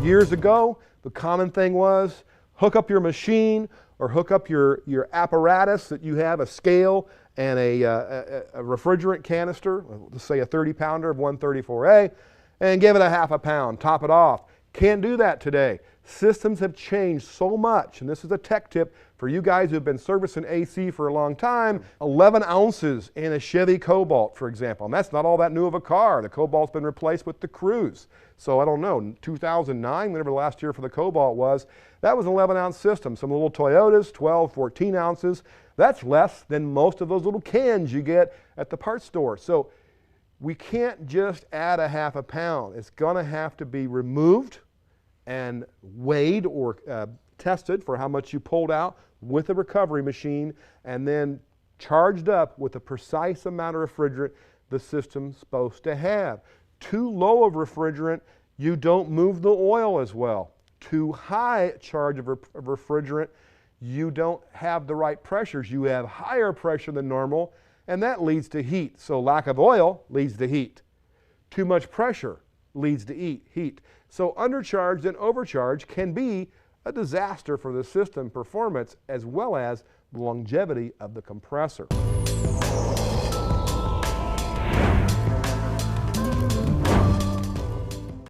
Years ago, the common thing was hook up your machine or hook up your apparatus that you have, a scale and a refrigerant canister, let's say a 30-pounder of 134A, and give it a half a pound, top it off. Can't do that today. Systems have changed so much, and this is a tech tip for you guys who've been servicing AC for a long time. 11 ounces in a Chevy Cobalt, for example, and that's not all that new of a car. The Cobalt's been replaced with the Cruz. So I don't know, 2009, whenever the last year for the Cobalt was, that was an 11-ounce system. Some little Toyotas, 12, 14 ounces. That's less than most of those little cans you get at the parts store. So we can't just add a half a pound. It's gonna have to be removed and weighed or tested for how much you pulled out with a recovery machine, and then charged up with a precise amount of refrigerant the system's supposed to have. Too low of refrigerant, you don't move the oil as well. Too high charge of refrigerant, you don't have the right pressures. You have higher pressure than normal, and that leads to heat. So lack of oil leads to heat. Too much pressure leads to heat. So undercharged and overcharged can be a disaster for the system performance as well as the longevity of the compressor.